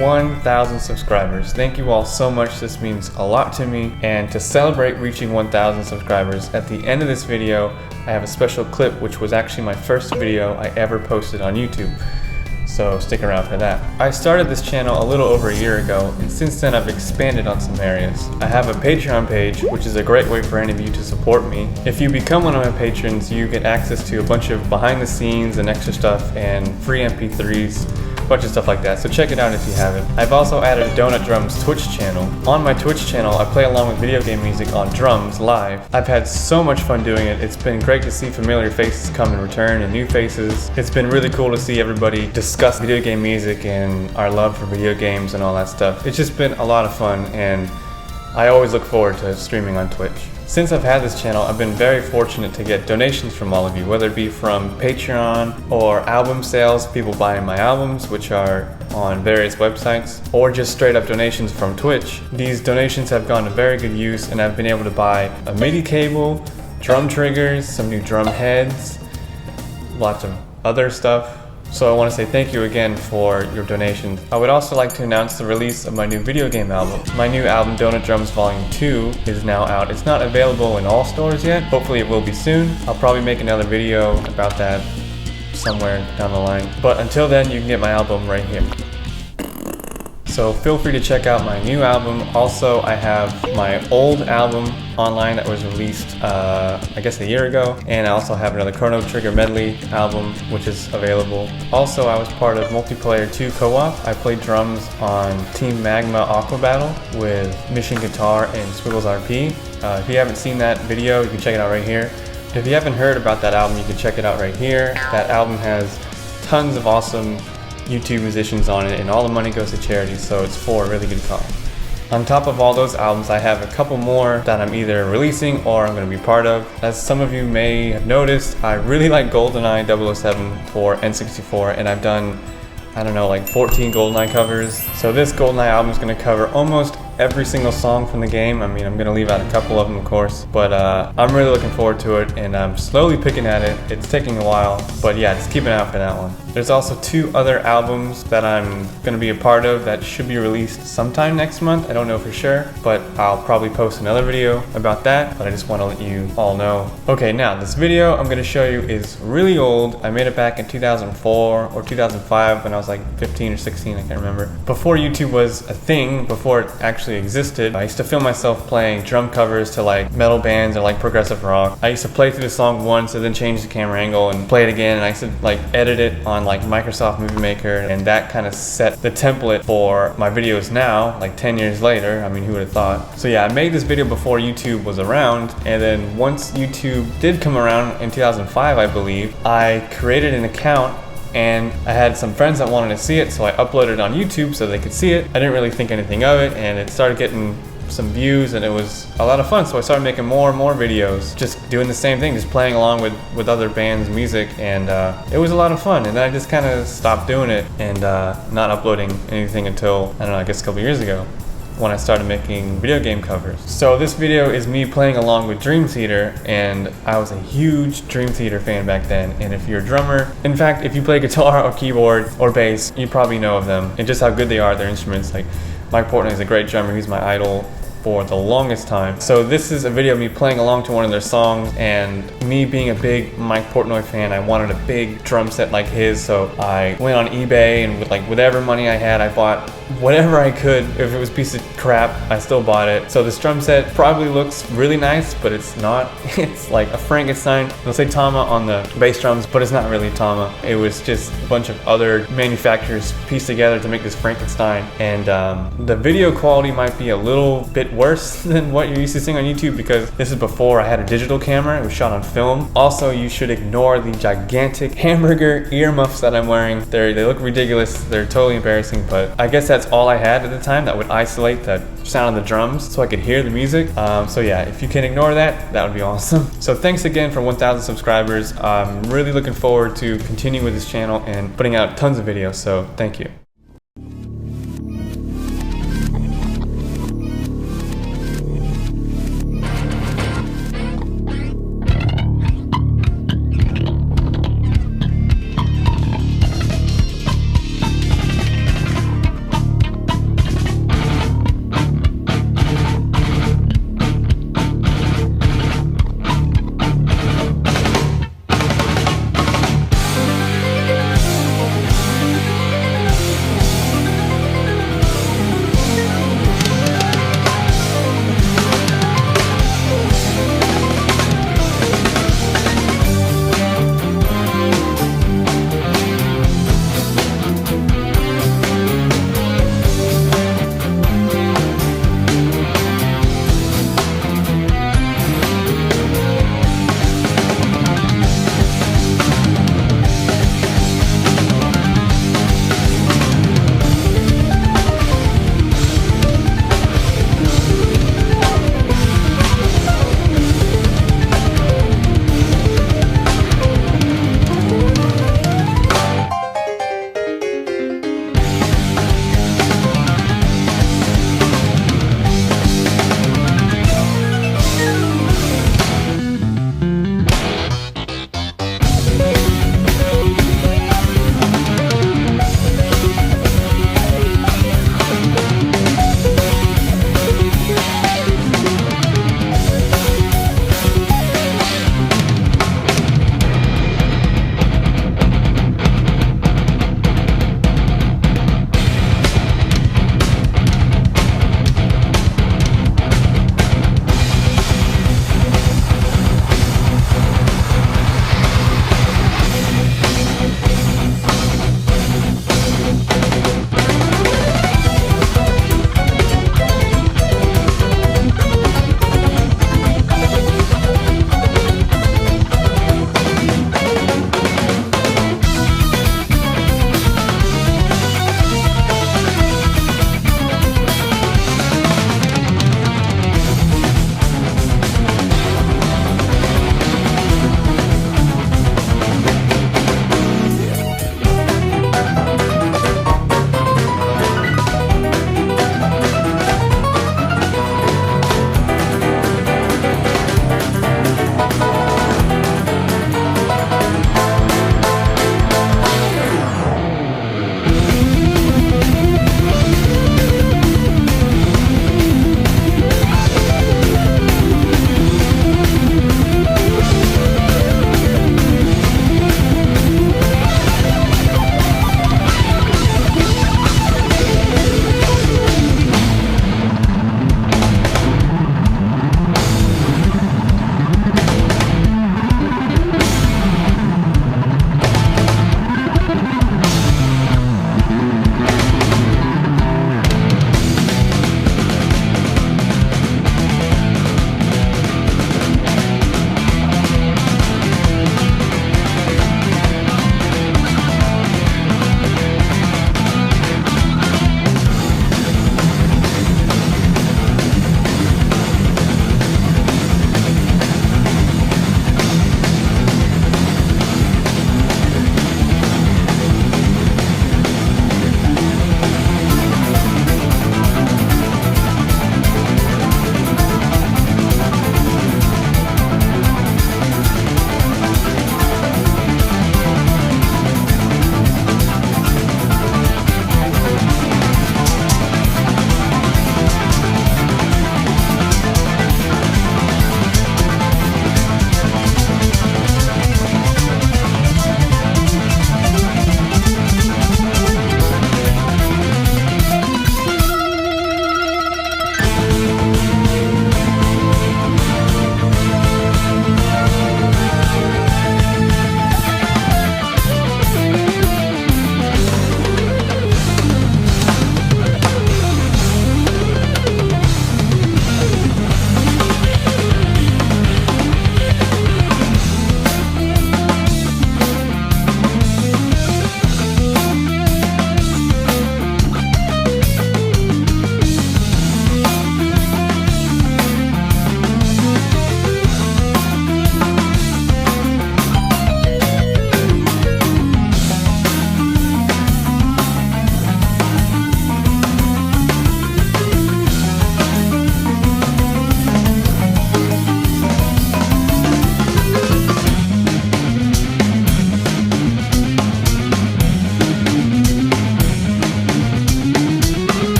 1,000 subscribers. Thank you all so much. This means a lot to me. And to celebrate reaching 1,000 subscribers, at the end of this video, I have a special clip which was actually my first video I ever posted on YouTube. So stick around for that. I started this channel a little over a year ago, and since then I've expanded on some areas. I have a Patreon page, which is a great way for any of you to support me. If you become one of my patrons, you get access to a bunch of behind the scenes and extra stuff and free MP3s, a bunch of stuff like that, so check it out if you haven't. I've also added a DonutDrums Twitch channel. On my Twitch channel, I play along with video game music on drums live. I've had so much fun doing it. It's been great to see familiar faces come in return and new faces. It's been really cool to see everybody discuss video game music and our love for video games and all that stuff. It's just been a lot of fun, and I always look forward to streaming on Twitch. Since I've had this channel, I've been very fortunate to get donations from all of you, whether it be from Patreon or album sales, people buying my albums, which are on various websites, or just straight up donations from Twitch. These donations have gone to very good use, and I've been able to buy a MIDI cable, drum triggers, some new drum heads, lots of other stuff. So I want to say thank you again for your donations. I would also like to announce the release of my new video game album. My new album, DonutDrums Volume 2, is now out. It's not available in all stores yet. Hopefully it will be soon. I'll probably make another video about that somewhere down the line. But until then, you can get my album right here. So feel free to check out my new album. Also, I have my old album online that was released, I guess a year ago. And I also have another Chrono Trigger medley album, which is available. Also, I was part of Multiplayer 2 Co-op. I played drums on Team Magma Aqua Battle with Mission Guitar and Squiggles RP. If you haven't seen that video, you can check it out right here. If you haven't heard about that album, you can check it out right here. That album has tons of awesome YouTube musicians on it, and all the money goes to charity, so it's for a really good cause. On top of all those albums, I have a couple more that I'm either releasing or I'm going to be part of. As some of you may have noticed, I really like GoldenEye 007 for N64, and I've done, I don't know, like 14 GoldenEye covers. So this GoldenEye album is going to cover almost every single song from the game. I mean, I'm going to leave out a couple of them, of course, but I'm really looking forward to it, and I'm slowly picking at it. It's taking a while, but yeah, just keep an eye out for that one. There's also 2 other albums that I'm going to be a part of that should be released sometime next month. I don't know for sure, but I'll probably post another video about that, but I just want to let you all know. Okay, now this video I'm going to show you is really old. I made it back in 2004 or 2005 when I was like 15 or 16, I can't remember. Before YouTube was a thing, before it actually existed, I used to film myself playing drum covers to like metal bands or like progressive rock. I used to play through the song once and then change the camera angle and play it again, and I used to like edit it on like Microsoft Movie Maker, and that kind of set the template for my videos now, like 10 years later. I mean, who would have thought? So yeah, I made this video before YouTube was around, and then once YouTube did come around in 2005, I believe, I created an account, and I had some friends that wanted to see it, so I uploaded it on YouTube so they could see it. I didn't really think anything of it, and it started getting some views, and it was a lot of fun, so I started making more and more videos, just doing the same thing, just playing along with other bands' music, and it was a lot of fun. And then I just kind of stopped doing it and not uploading anything until, I don't know, I guess a couple years ago, when I started making video game covers. So this video is me playing along with Dream Theater, and I was a huge Dream Theater fan back then. And if you're a drummer, in fact, if you play guitar or keyboard or bass, you probably know of them and just how good they are, their instruments. Like Mike Portnoy is a great drummer. He's my idol for the longest time. So this is a video of me playing along to one of their songs, and me being a big Mike Portnoy fan, I wanted a big drum set like his, so I went on eBay, and with like whatever money I had, I bought whatever I could. If it was a piece of crap, I still bought it. So this drum set probably looks really nice, but it's not. It's like a Frankenstein. They'll say Tama on the bass drums, but it's not really Tama. It was just a bunch of other manufacturers pieced together to make this Frankenstein. And the video quality might be a little bit worse than what you're used to seeing on YouTube, because this is before I had a digital camera. It was shot on film. Also, you should ignore the gigantic hamburger earmuffs that I'm wearing. They look ridiculous. They're totally embarrassing, but I guess that's all I had at the time that would isolate the sound of the drums so I could hear the music. So yeah, if you can ignore that, that would be awesome. So thanks again for 1,000 subscribers. I'm really looking forward to continuing with this channel and putting out tons of videos, so thank you.